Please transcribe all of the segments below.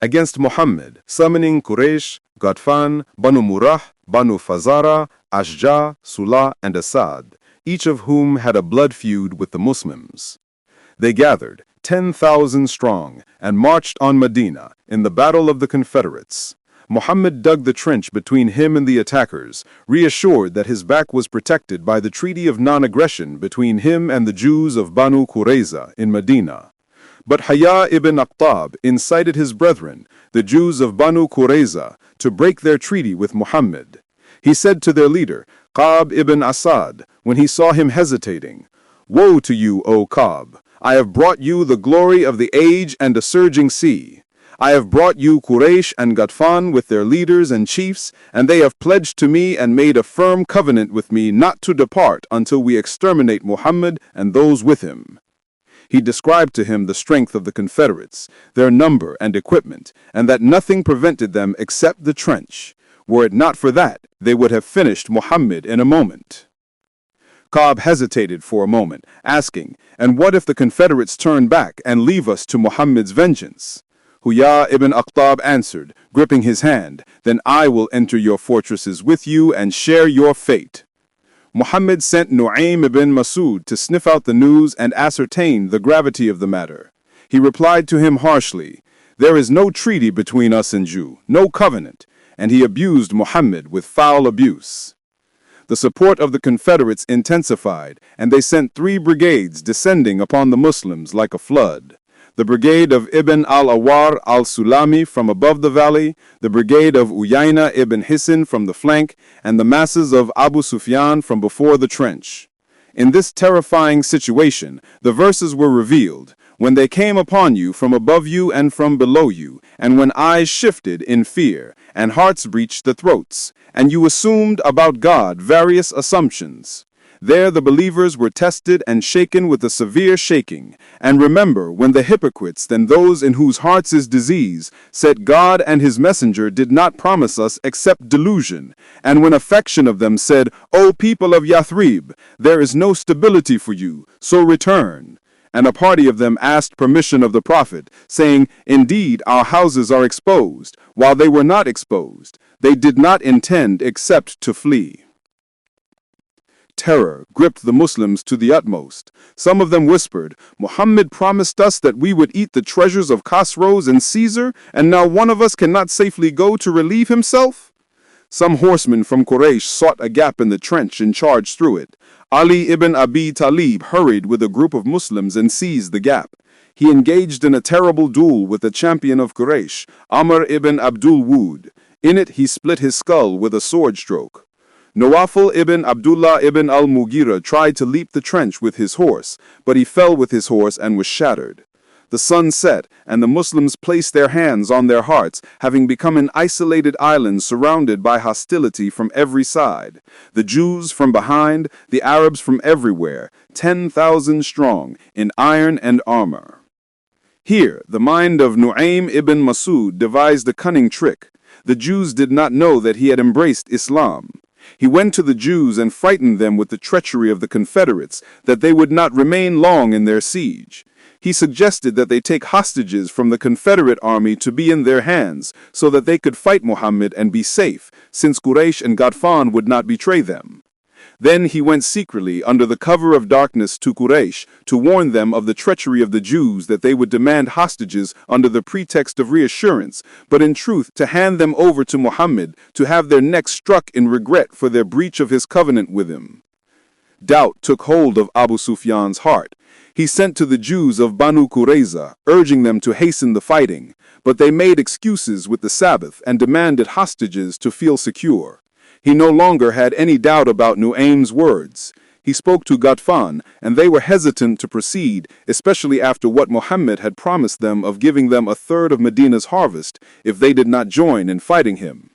against Muhammad, summoning Quraysh, Ghatfan, Banu Murrah, Banu Fazara, Ashja, Sulah, and Asad, each of whom had a blood feud with the Muslims. They gathered, 10,000 strong, and marched on Medina in the Battle of the Confederates. Muhammad dug the trench between him and the attackers, reassured that his back was protected by the treaty of non-aggression between him and the Jews of Banu Qurayza in Medina. But Hayya ibn Akhtab incited his brethren, the Jews of Banu Qurayza, to break their treaty with Muhammad. He said to their leader, Ka'b ibn Asad, when he saw him hesitating, "Woe to you, O Ka'b! I have brought you the glory of the age and a surging sea. I have brought you Quraysh and Ghatfan with their leaders and chiefs, and they have pledged to me and made a firm covenant with me not to depart until we exterminate Muhammad and those with him." He described to him the strength of the Confederates, their number and equipment, and that nothing prevented them except the trench. Were it not for that, they would have finished Muhammad in a moment. Ka'b hesitated for a moment, asking, "And what if the Confederates turn back and leave us to Muhammad's vengeance?" Hayya ibn Akhtab answered, gripping his hand, "Then I will enter your fortresses with you and share your fate." Muhammad sent Nu'aym ibn Masud to sniff out the news and ascertain the gravity of the matter. He replied to him harshly, "There is no treaty between us and you, no covenant," and he abused Muhammad with foul abuse. The support of the Confederates intensified, and they sent 3 brigades descending upon the Muslims like a flood. The brigade of Ibn al-Awar al-Sulami from above the valley, the brigade of Uyayna ibn Hisn from the flank, and the masses of Abu Sufyan from before the trench. In this terrifying situation, the verses were revealed, "When they came upon you from above you and from below you, and when eyes shifted in fear, and hearts breached the throats, and you assumed about God various assumptions. There the believers were tested and shaken with a severe shaking. And remember when the hypocrites, then those in whose hearts is disease, said God and his messenger did not promise us except delusion. And when a faction of them said, O people of Yathrib, there is no stability for you, so return. And a party of them asked permission of the Prophet, saying, Indeed, our houses are exposed, while they were not exposed. They did not intend except to flee. Terror gripped the Muslims to the utmost. Some of them whispered, Muhammad promised us that we would eat the treasures of Khosrows and Caesar, and now one of us cannot safely go to relieve himself? Some horsemen from Quraysh sought a gap in the trench and charged through it. Ali ibn Abi Talib hurried with a group of Muslims and seized the gap. He engaged in a terrible duel with the champion of Quraysh, Amr ibn Abdul Wud. In it he split his skull with a sword stroke. Nawafal ibn Abdullah ibn al-Mughira tried to leap the trench with his horse, but he fell with his horse and was shattered. The sun set, and the Muslims placed their hands on their hearts, having become an isolated island surrounded by hostility from every side. The Jews from behind, the Arabs from everywhere, 10,000 strong, in iron and armor. Here, the mind of Nu'aym ibn Masud devised a cunning trick. The Jews did not know that he had embraced Islam. He went to the Jews and frightened them with the treachery of the Confederates, that they would not remain long in their siege. He suggested that they take hostages from the Confederate army to be in their hands, so that they could fight Muhammad and be safe, since Quraysh and Ghatfan would not betray them. Then he went secretly under the cover of darkness to Quraysh to warn them of the treachery of the Jews, that they would demand hostages under the pretext of reassurance, but in truth to hand them over to Muhammad to have their necks struck in regret for their breach of his covenant with him. Doubt took hold of Abu Sufyan's heart. He sent to the Jews of Banu Qurayza, urging them to hasten the fighting, but they made excuses with the Sabbath and demanded hostages to feel secure. He no longer had any doubt about Nu'aym's words. He spoke to Ghatfan, and they were hesitant to proceed, especially after what Muhammad had promised them of giving them a third of Medina's harvest if they did not join in fighting him.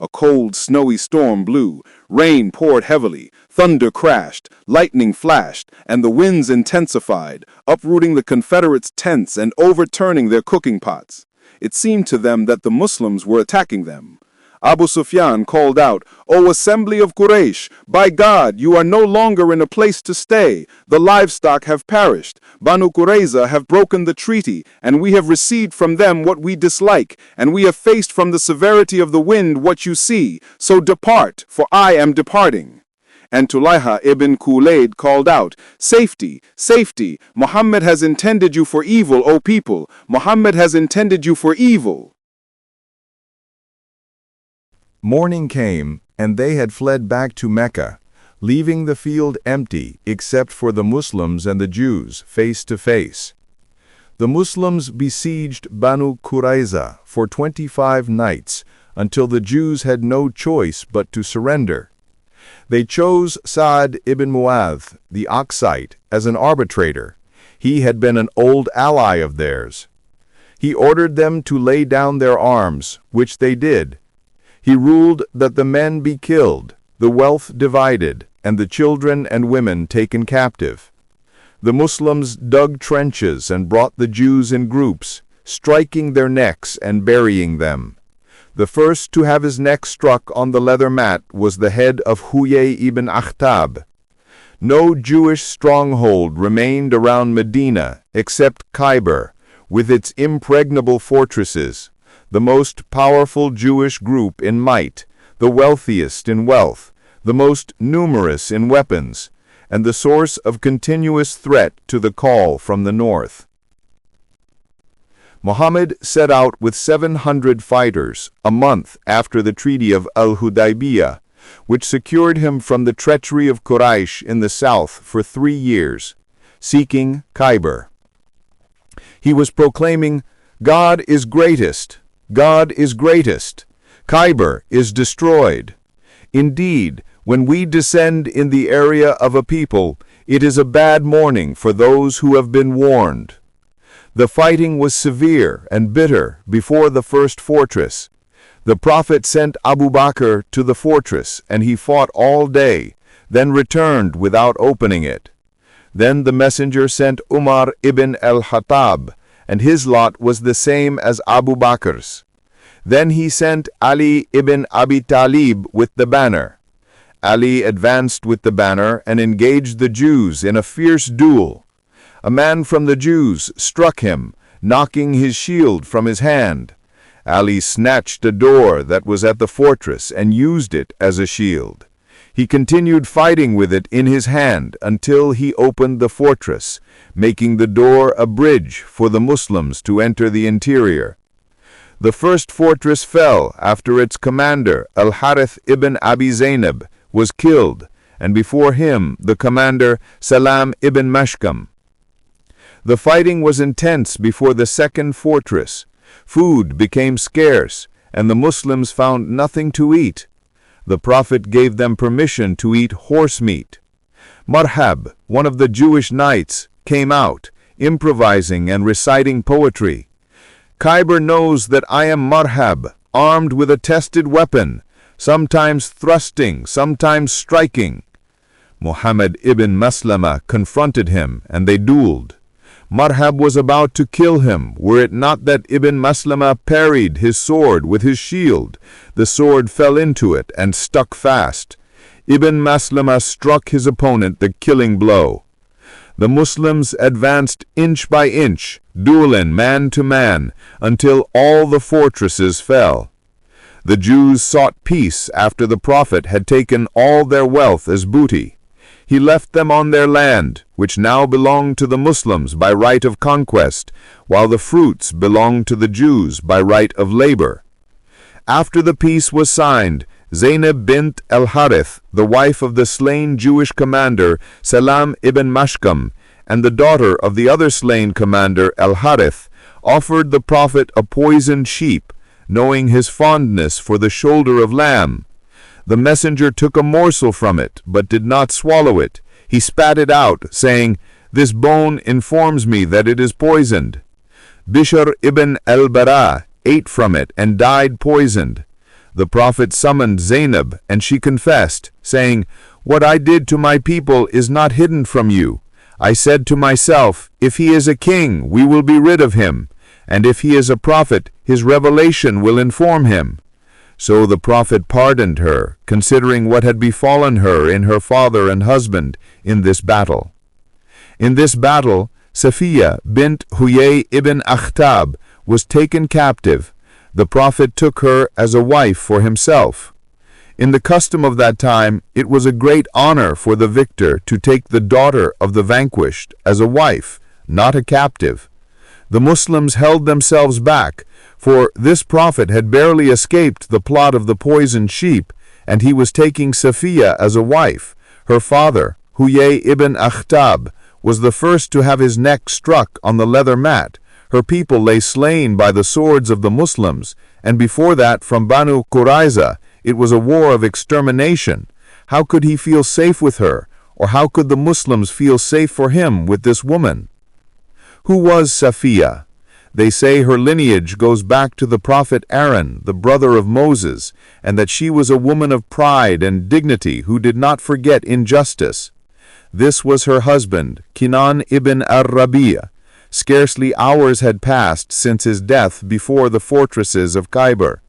A cold, snowy storm blew, rain poured heavily, thunder crashed, lightning flashed, and the winds intensified, uprooting the Confederates' tents and overturning their cooking pots. It seemed to them that the Muslims were attacking them. Abu Sufyan called out, "O assembly of Quraysh, by God, you are no longer in a place to stay. The livestock have perished. Banu Qurayza have broken the treaty, and we have received from them what we dislike, and we have faced from the severity of the wind what you see. So depart, for I am departing." And Tulayha ibn Khulayd called out, "Safety, safety! Muhammad has intended you for evil, O people! Muhammad has intended you for evil!" Morning came, and they had fled back to Mecca, leaving the field empty except for the Muslims and the Jews face to face. The Muslims besieged Banu Qurayza for 25 nights until the Jews had no choice but to surrender. They chose Sa'd ibn Mu'adh, the Oxite, as an arbitrator. He had been an old ally of theirs. He ordered them to lay down their arms, which they did. He ruled that the men be killed, the wealth divided, and the children and women taken captive. The Muslims dug trenches and brought the Jews in groups, striking their necks and burying them. The first to have his neck struck on the leather mat was the head of Huyay ibn Akhtab. No Jewish stronghold remained around Medina except Khyber, with its impregnable fortresses, the most powerful Jewish group in might, the wealthiest in wealth, the most numerous in weapons, and the source of continuous threat to the call from the north. Muhammad set out with 700 fighters a month after the Treaty of Al-Hudaybiyah, which secured him from the treachery of Quraysh in the south for 3 years, seeking Khyber. He was proclaiming, "God is greatest! God is greatest! Khyber is destroyed! Indeed, when we descend in the area of a people, it is a bad morning for those who have been warned." The fighting was severe and bitter before the first fortress. The Prophet sent Abu Bakr to the fortress, and he fought all day, then returned without opening it. Then the messenger sent Umar ibn al-Khattab, and his lot was the same as Abu Bakr's. Then he sent Ali ibn Abi Talib with the banner. Ali advanced with the banner and engaged the Jews in a fierce duel. A man from the Jews struck him, knocking his shield from his hand. Ali snatched a door that was at the fortress and used it as a shield. He continued fighting with it in his hand until he opened the fortress, making the door a bridge for the Muslims to enter the interior. The first fortress fell after its commander, Al-Harith ibn Abi Zaynab, was killed, and before him the commander, Salam ibn Mashkam. The fighting was intense before the second fortress. Food became scarce, and the Muslims found nothing to eat. The Prophet gave them permission to eat horse meat. Marhab, one of the Jewish knights, came out, improvising and reciting poetry. "Khyber knows that I am Marhab, armed with a tested weapon, sometimes thrusting, sometimes striking." Muhammad ibn Maslama confronted him, and they dueled. Marhab was about to kill him, were it not that Ibn Maslama parried his sword with his shield. The sword fell into it and stuck fast. Ibn Maslama struck his opponent the killing blow. The Muslims advanced inch by inch, dueling man to man, until all the fortresses fell. The Jews sought peace after the Prophet had taken all their wealth as booty. He left them on their land, which now belonged to the Muslims by right of conquest, while the fruits belonged to the Jews by right of labor. After the peace was signed, Zaynab bint al-Harith, the wife of the slain Jewish commander Salam ibn Mashkam, and the daughter of the other slain commander al-Harith, offered the Prophet a poisoned sheep, knowing his fondness for the shoulder of lamb. The messenger took a morsel from it, but did not swallow it. He spat it out, saying, "This bone informs me that it is poisoned." Bishr ibn al-Bara ate from it and died poisoned. The Prophet summoned Zaynab, and she confessed, saying, "What I did to my people is not hidden from you. I said to myself, if he is a king, we will be rid of him, and if he is a prophet, his revelation will inform him. So the prophet pardoned her, considering what had befallen her in her father and husband in this battle. In this battle, Safiya bint Huyay ibn Akhtab was taken captive. The prophet took her as a wife for himself. In the custom of that time, it was a great honor for the victor to take the daughter of the vanquished as a wife, not a captive. The Muslims held themselves back, for this prophet had barely escaped the plot of the poisoned sheep, and he was taking Safiya as a wife. Her father, Huyay ibn Akhtab, was the first to have his neck struck on the leather mat. Her people lay slain by the swords of the Muslims, and before that from Banu Qurayza it was a war of extermination. How could he feel safe with her, or how could the Muslims feel safe for him with this woman? Who was Safiya? They say her lineage goes back to the prophet Aaron, the brother of Moses, and that she was a woman of pride and dignity who did not forget injustice. This was her husband, Kinan ibn ar-Rabi'a. Scarcely hours had passed since his death before the fortresses of Khyber.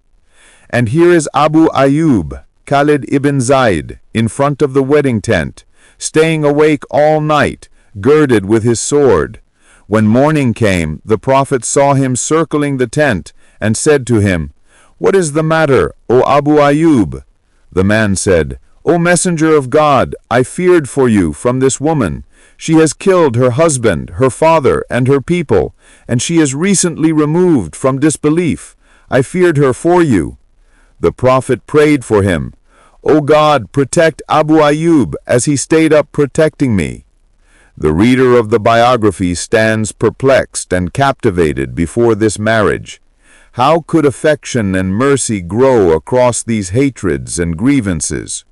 And here is Abu Ayyub, Khalid ibn Zayd, in front of the wedding tent, staying awake all night, girded with his sword. When morning came, the prophet saw him circling the tent, and said to him, "What is the matter, O Abu Ayyub?" The man said, "O Messenger of God, I feared for you from this woman. She has killed her husband, her father, and her people, and she is recently removed from disbelief. I feared her for you." The prophet prayed for him, "O God, protect Abu Ayyub as he stayed up protecting me." The reader of the biography stands perplexed and captivated before this marriage. How could affection and mercy grow across these hatreds and grievances?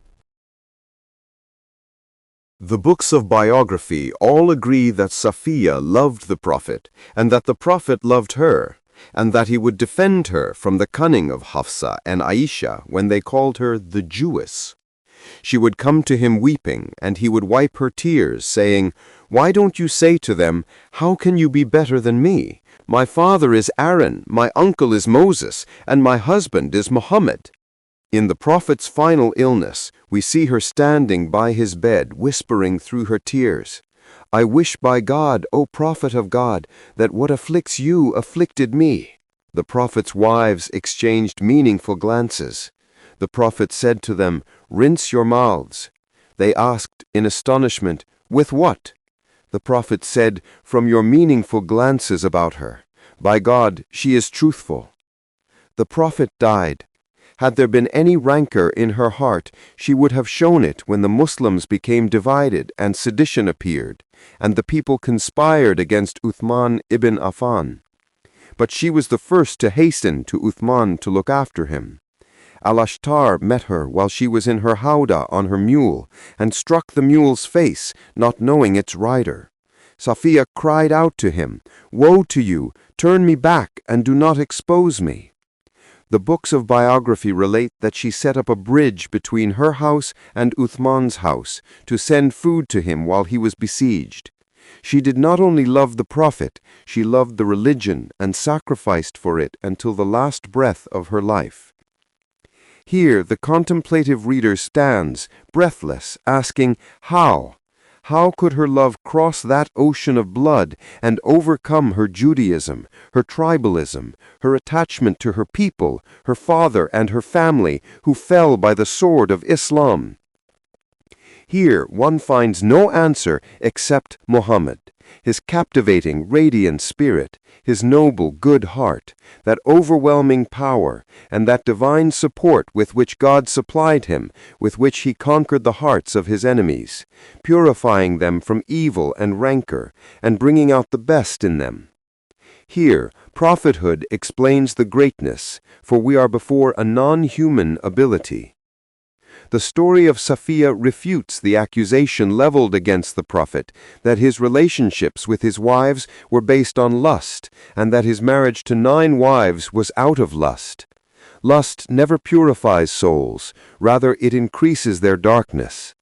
The books of biography all agree that Safiya loved the Prophet, and that the Prophet loved her, and that he would defend her from the cunning of Hafsa and Aisha when they called her the Jewess. She would come to him weeping, and he would wipe her tears, saying, "Why don't you say to them, 'How can you be better than me? My father is Aaron, my uncle is Moses, and my husband is Muhammad.'" In the Prophet's final illness, we see her standing by his bed, whispering through her tears, "I wish by God, O Prophet of God, that what afflicts you afflicted me." The Prophet's wives exchanged meaningful glances. The Prophet said to them, "Rinse your mouths." They asked in astonishment, "With what?" The Prophet said, "From your meaningful glances about her. By God, she is truthful." The Prophet died. Had there been any rancor in her heart, she would have shown it when the Muslims became divided and sedition appeared, and the people conspired against Uthman ibn Affan. But she was the first to hasten to Uthman to look after him. Al-Ashtar met her while she was in her howdah on her mule, and struck the mule's face, not knowing its rider. Safiya cried out to him, "Woe to you! Turn me back and do not expose me." The books of biography relate that she set up a bridge between her house and Uthman's house to send food to him while he was besieged. She did not only love the Prophet, she loved the religion and sacrificed for it until the last breath of her life. Here the contemplative reader stands, breathless, asking, how? How could her love cross that ocean of blood and overcome her Judaism, her tribalism, her attachment to her people, her father and her family, who fell by the sword of Islam? Here one finds no answer except Muhammad, his captivating, radiant spirit, his noble, good heart, that overwhelming power, and that divine support with which God supplied him, with which he conquered the hearts of his enemies, purifying them from evil and rancor, and bringing out the best in them. Here, prophethood explains the greatness, for we are before a non-human ability. The story of Safiya refutes the accusation leveled against the Prophet that his relationships with his wives were based on lust, and that his marriage to 9 wives was out of lust. Lust never purifies souls, rather it increases their darkness.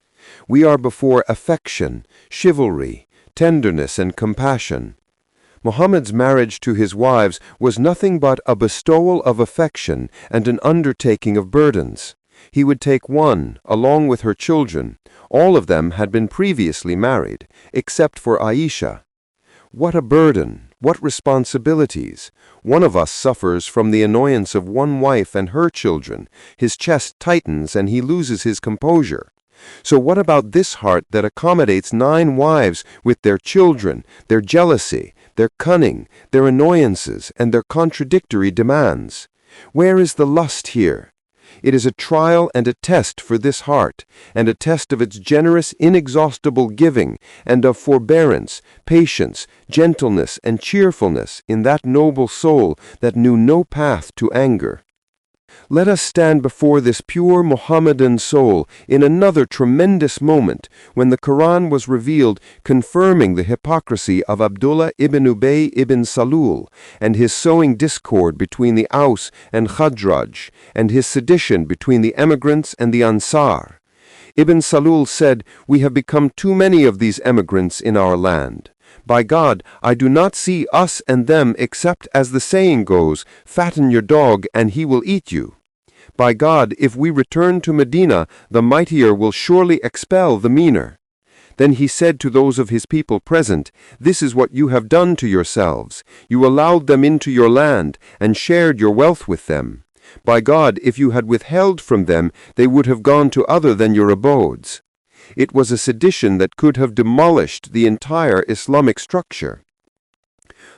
We are before affection, chivalry, tenderness, and compassion. Muhammad's marriage to his wives was nothing but a bestowal of affection and an undertaking of burdens. He would take one, along with her children. All of them had been previously married, except for Aisha. What a burden! What responsibilities! One of us suffers from the annoyance of one wife and her children. His chest tightens and he loses his composure. So what about this heart that accommodates 9 wives with their children, their jealousy, their cunning, their annoyances, and their contradictory demands? Where is the lust here? It is a trial and a test for this heart, and a test of its generous, inexhaustible giving, and of forbearance, patience, gentleness, and cheerfulness in that noble soul that knew no path to anger. Let us stand before this pure Mohammedan soul in another tremendous moment when the Quran was revealed, confirming the hypocrisy of Abdullah ibn Ubay ibn Salul and his sowing discord between the Aus and Khadraj, and his sedition between the emigrants and the Ansar. Ibn Salul said, "We have become too many of these emigrants in our land. By God, I do not see us and them except as the saying goes, fatten your dog and he will eat you. By God, if we return to Medina, the mightier will surely expel the meaner." Then he said to those of his people present, "This is what you have done to yourselves. You allowed them into your land and shared your wealth with them. By God, if you had withheld from them, they would have gone to other than your abodes." It was a sedition that could have demolished the entire Islamic structure.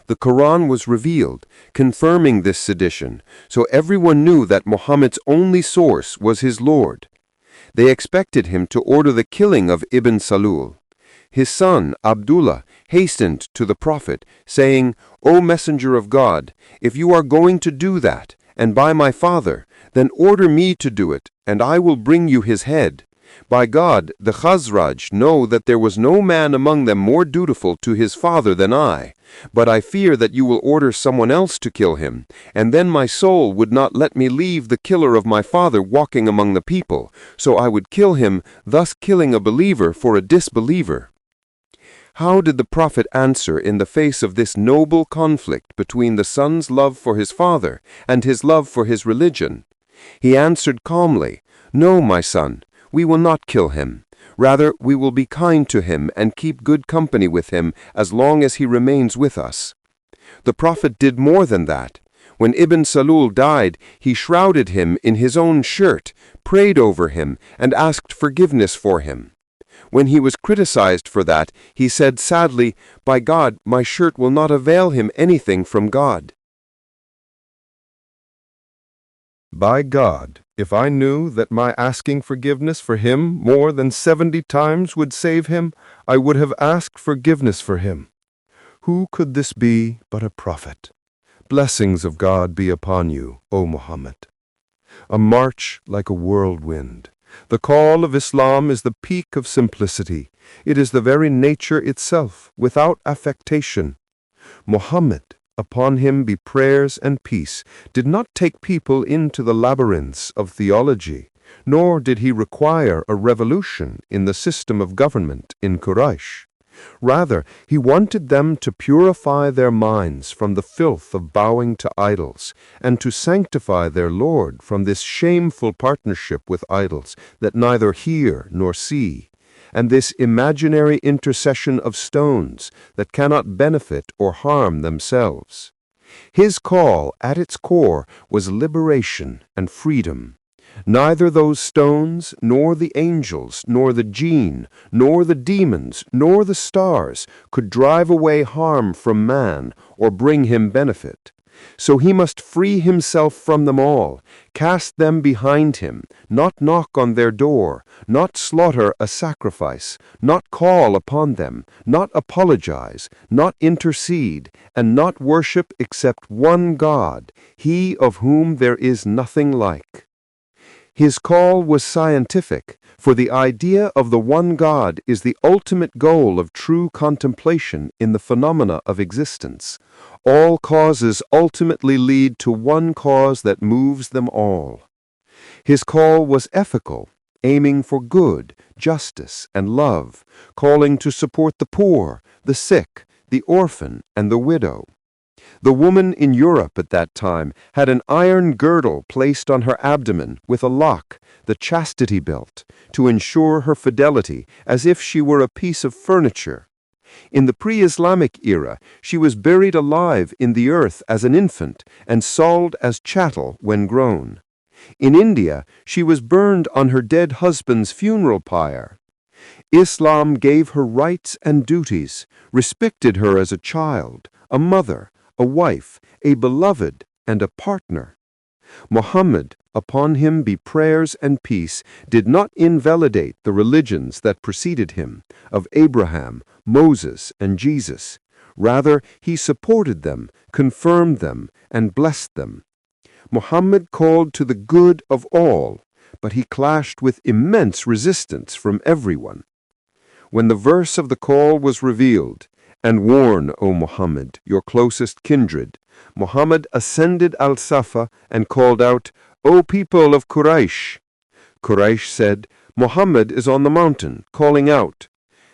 The Quran was revealed, confirming this sedition, so everyone knew that Muhammad's only source was his Lord. They expected him to order the killing of Ibn Salul. His son, Abdullah, hastened to the Prophet, saying, "O Messenger of God, if you are going to do that, and by my father, then order me to do it, and I will bring you his head. By God, the Khazraj know that there was no man among them more dutiful to his father than I, but I fear that you will order someone else to kill him, and then my soul would not let me leave the killer of my father walking among the people, so I would kill him, thus killing a believer for a disbeliever." How did the Prophet answer in the face of this noble conflict between the son's love for his father and his love for his religion? He answered calmly, "No, my son, we will not kill him. Rather, we will be kind to him and keep good company with him as long as he remains with us." The Prophet did more than that. When Ibn Salul died, he shrouded him in his own shirt, prayed over him, and asked forgiveness for him. When he was criticized for that, he said sadly, "By God, my shirt will not avail him anything from God." By God, if I knew that my asking forgiveness for him more than 70 times would save him, I would have asked forgiveness for him. Who could this be but a prophet? Blessings of God be upon you, O Muhammad. A march like a whirlwind. The call of Islam is the peak of simplicity. It is the very nature itself, without affectation. Muhammad, upon him be prayers and peace, did not take people into the labyrinths of theology, nor did he require a revolution in the system of government in Quraysh. Rather, he wanted them to purify their minds from the filth of bowing to idols, and to sanctify their Lord from this shameful partnership with idols that neither hear nor see, and this imaginary intercession of stones that cannot benefit or harm themselves. His call, at its core, was liberation and freedom. Neither those stones, nor the angels, nor the jinn, nor the demons, nor the stars could drive away harm from man or bring him benefit. So he must free himself from them all, cast them behind him, not knock on their door, not slaughter a sacrifice, not call upon them, not apologize, not intercede, and not worship except one God, he of whom there is nothing like. His call was scientific, for the idea of the one God is the ultimate goal of true contemplation in the phenomena of existence. All causes ultimately lead to one cause that moves them all. His call was ethical, aiming for good, justice, and love, calling to support the poor, the sick, the orphan, and the widow. The woman in Europe at that time had an iron girdle placed on her abdomen with a lock, the chastity belt, to ensure her fidelity as if she were a piece of furniture. In the pre-Islamic era, she was buried alive in the earth as an infant and sold as chattel when grown. In India, she was burned on her dead husband's funeral pyre. Islam gave her rights and duties, respected her as a child, a mother, a wife, a beloved, and a partner. Muhammad, upon him be prayers and peace, did not invalidate the religions that preceded him, of Abraham, Moses, and Jesus. Rather, he supported them, confirmed them, and blessed them. Muhammad called to the good of all, but he clashed with immense resistance from everyone. When the verse of the call was revealed, "And warn, O Muhammad, your closest kindred," Muhammad ascended Al-Safa and called out, "O people of Quraysh!" Quraysh said, "Muhammad is on the mountain, calling out."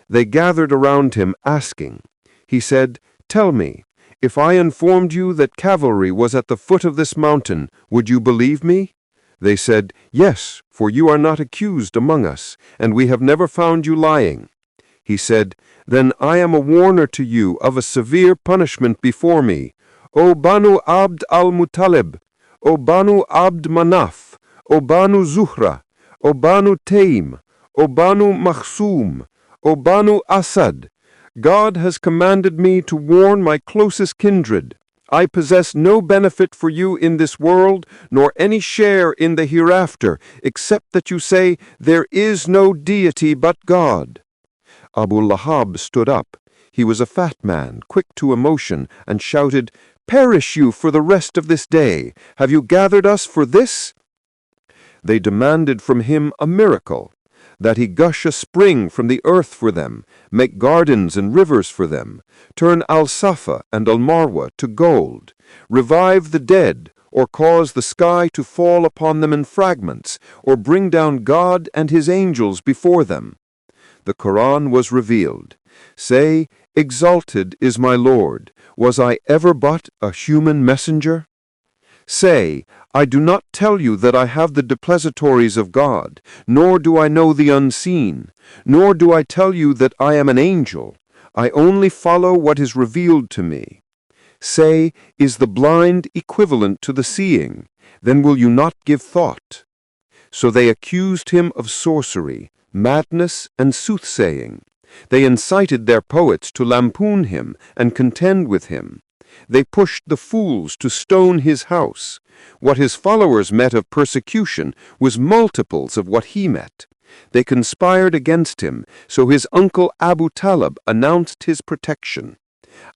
They gathered around him, asking. He said, "Tell me, if I informed you that cavalry was at the foot of this mountain, would you believe me?" They said, "Yes, for you are not accused among us, and we have never found you lying." He said, "Then I am a warner to you of a severe punishment before me. O Banu Abd al-Muttalib, O Banu Abd Manaf, O Banu Zuhra, O Banu Taym, O Banu Makhsum, O Banu Asad, God has commanded me to warn my closest kindred. I possess no benefit for you in this world, nor any share in the hereafter, except that you say, 'There is no deity but God.'" Abu Lahab stood up. He was a fat man, quick to emotion, and shouted, "Perish you for the rest of this day! Have you gathered us for this?" They demanded from him a miracle, that he gush a spring from the earth for them, make gardens and rivers for them, turn Al-Safa and Al-Marwa to gold, revive the dead, or cause the sky to fall upon them in fragments, or bring down God and his angels before them. The Quran was revealed. Say, "Exalted is my Lord. Was I ever but a human messenger?" Say, "I do not tell you that I have the depositories of God, nor do I know the unseen, nor do I tell you that I am an angel. I only follow what is revealed to me." Say, "Is the blind equivalent to the seeing? Then will you not give thought?" So they accused him of sorcery, madness, and soothsaying. They incited their poets to lampoon him and contend with him. They pushed the fools to stone his house. What his followers met of persecution was multiples of what he met. They conspired against him, so his uncle Abu Talib announced his protection.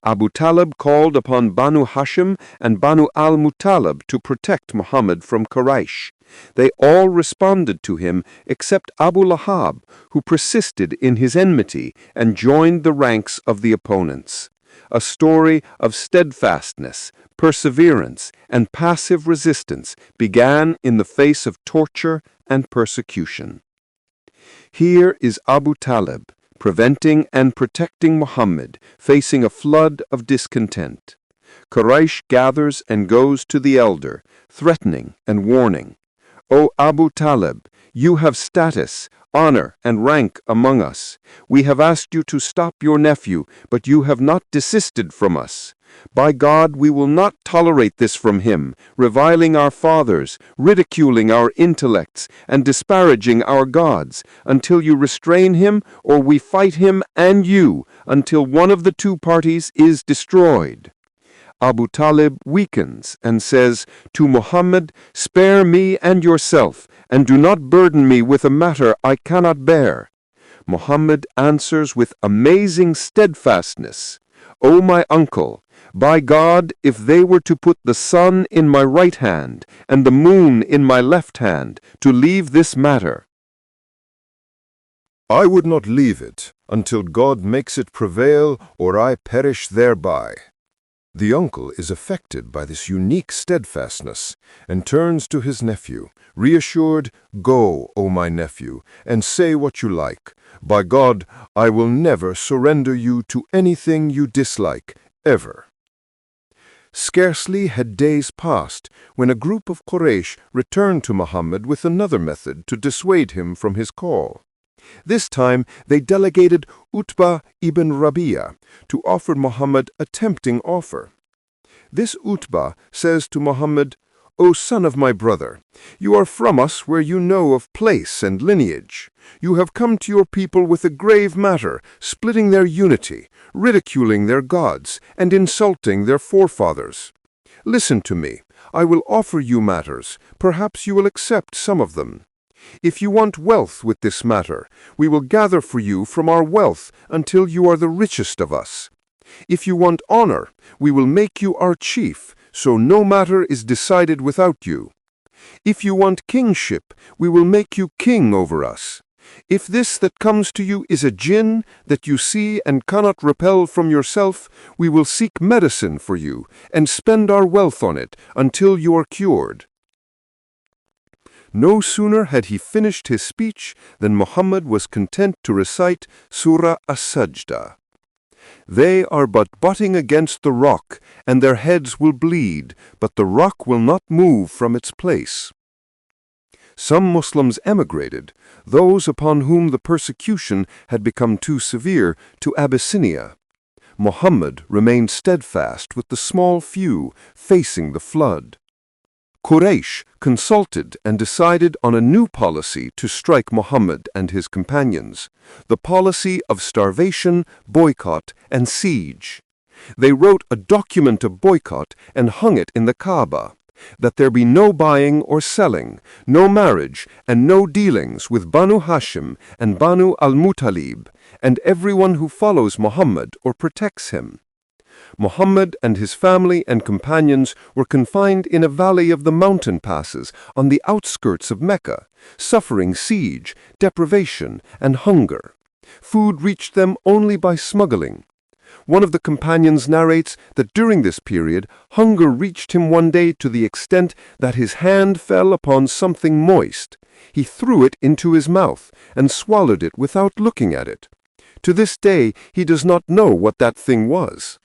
Abu Talib called upon Banu Hashim and Banu al-Muttalib to protect Muhammad from Quraysh. They all responded to him except Abu Lahab, who persisted in his enmity and joined the ranks of the opponents. A story of steadfastness, perseverance, and passive resistance began in the face of torture and persecution. Here is Abu Talib, preventing and protecting Muhammad, facing a flood of discontent. Quraysh gathers and goes to the elder, threatening and warning. "O Abu Talib, you have status, honor, and rank among us. We have asked you to stop your nephew, but you have not desisted from us. By God, we will not tolerate this from him, reviling our fathers, ridiculing our intellects, and disparaging our gods, until you restrain him, or we fight him and you, until one of the two parties is destroyed." Abu Talib weakens and says to Muhammad, "Spare me and yourself, and do not burden me with a matter I cannot bear." Muhammad answers with amazing steadfastness, "O my uncle, by God, if they were to put the sun in my right hand and the moon in my left hand, to leave this matter, I would not leave it until God makes it prevail, or I perish thereby." The uncle is affected by this unique steadfastness and turns to his nephew, reassured, "Go, O my nephew, and say what you like. By God, I will never surrender you to anything you dislike, ever." Scarcely had days passed when a group of Quraysh returned to Muhammad with another method to dissuade him from his call. This time they delegated Utbah ibn Rabi'a to offer Muhammad a tempting offer. This Utbah says to Muhammad, "O son of my brother, you are from us where you know of place and lineage. You have come to your people with a grave matter, splitting their unity, ridiculing their gods, and insulting their forefathers. Listen to me. I will offer you matters. Perhaps you will accept some of them. If you want wealth with this matter, we will gather for you from our wealth until you are the richest of us. If you want honor, we will make you our chief, so no matter is decided without you. If you want kingship, we will make you king over us. If this that comes to you is a jinn that you see and cannot repel from yourself, we will seek medicine for you and spend our wealth on it until you are cured." No sooner had he finished his speech than Muhammad was content to recite Surah As-Sajdah. "They are but butting against the rock, and their heads will bleed, but the rock will not move from its place." Some Muslims emigrated, those upon whom the persecution had become too severe, to Abyssinia. Muhammad remained steadfast with the small few facing the flood. Quraysh consulted and decided on a new policy to strike Muhammad and his companions, the policy of starvation, boycott, and siege. They wrote a document of boycott and hung it in the Kaaba, that there be no buying or selling, no marriage, and no dealings with Banu Hashim and Banu al-Muttalib, and everyone who follows Muhammad or protects him. Muhammad and his family and companions were confined in a valley of the mountain passes on the outskirts of Mecca, suffering siege, deprivation, and hunger. Food reached them only by smuggling. One of the companions narrates that during this period, hunger reached him one day to the extent that his hand fell upon something moist. He threw it into his mouth and swallowed it without looking at it. To this day, he does not know what that thing was.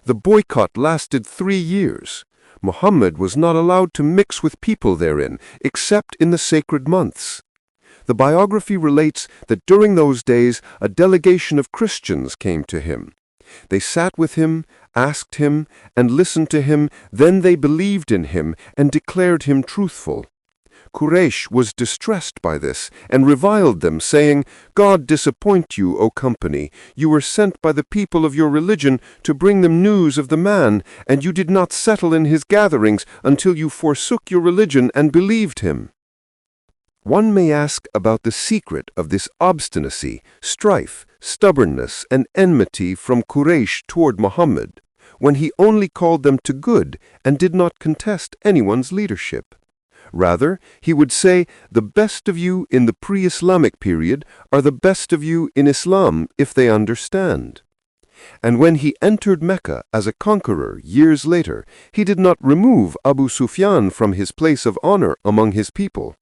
The boycott lasted 3 years. Muhammad was not allowed to mix with people therein, except in the sacred months. The biography relates that during those days a delegation of Christians came to him. They sat with him, asked him, and listened to him, then they believed in him and declared him truthful. Quraysh was distressed by this and reviled them, saying, "God disappoint you, O company. You were sent by the people of your religion to bring them news of the man, and you did not settle in his gatherings until you forsook your religion and believed him." One may ask about the secret of this obstinacy, strife, stubbornness, and enmity from Quraysh toward Muhammad, when he only called them to good and did not contest anyone's leadership. Rather, he would say, "The best of you in the pre-Islamic period are the best of you in Islam if they understand." And when he entered Mecca as a conqueror years later, he did not remove Abu Sufyan from his place of honor among his people.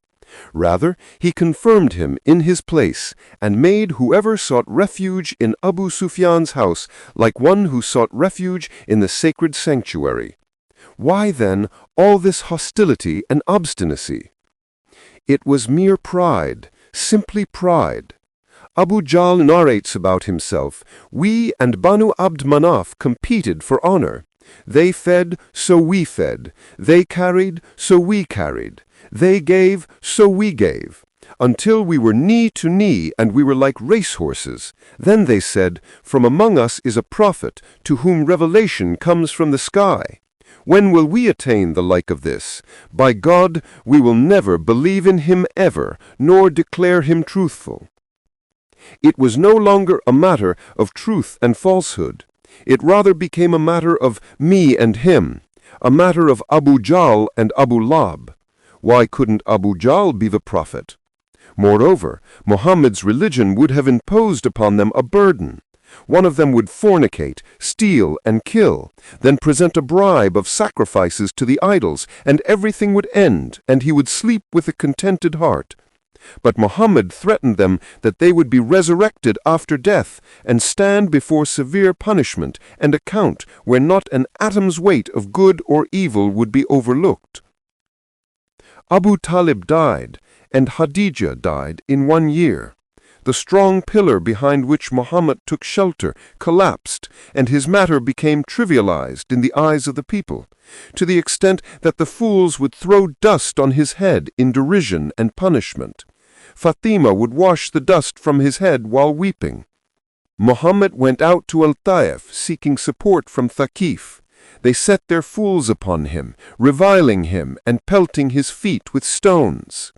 Rather, he confirmed him in his place and made whoever sought refuge in Abu Sufyan's house like one who sought refuge in the sacred sanctuary. Why, then, all this hostility and obstinacy? It was mere pride, simply pride. Abu Jahl narrates about himself, "We and Banu Abd Manaf competed for honor. They fed, so we fed. They carried, so we carried. They gave, so we gave. Until we were knee to knee, and we were like racehorses. Then they said, 'From among us is a prophet, to whom revelation comes from the sky. When will we attain the like of this? By God, we will never believe in him ever, nor declare him truthful.'" It was no longer a matter of truth and falsehood. It rather became a matter of me and him, a matter of Abu Jahl and Abu Lab. Why couldn't Abu Jahl be the prophet? Moreover, Muhammad's religion would have imposed upon them a burden. One of them would fornicate, steal, and kill, then present a bribe of sacrifices to the idols, and everything would end, and he would sleep with a contented heart. But Muhammad threatened them that they would be resurrected after death and stand before severe punishment and account where not an atom's weight of good or evil would be overlooked. Abu Talib died, and Khadijah died in 1 year. The strong pillar behind which Muhammad took shelter collapsed, and his matter became trivialized in the eyes of the people, to the extent that the fools would throw dust on his head in derision and punishment. Fatima would wash the dust from his head while weeping. Muhammad went out to Al-Taif seeking support from Thaqif. They set their fools upon him, reviling him and pelting his feet with stones.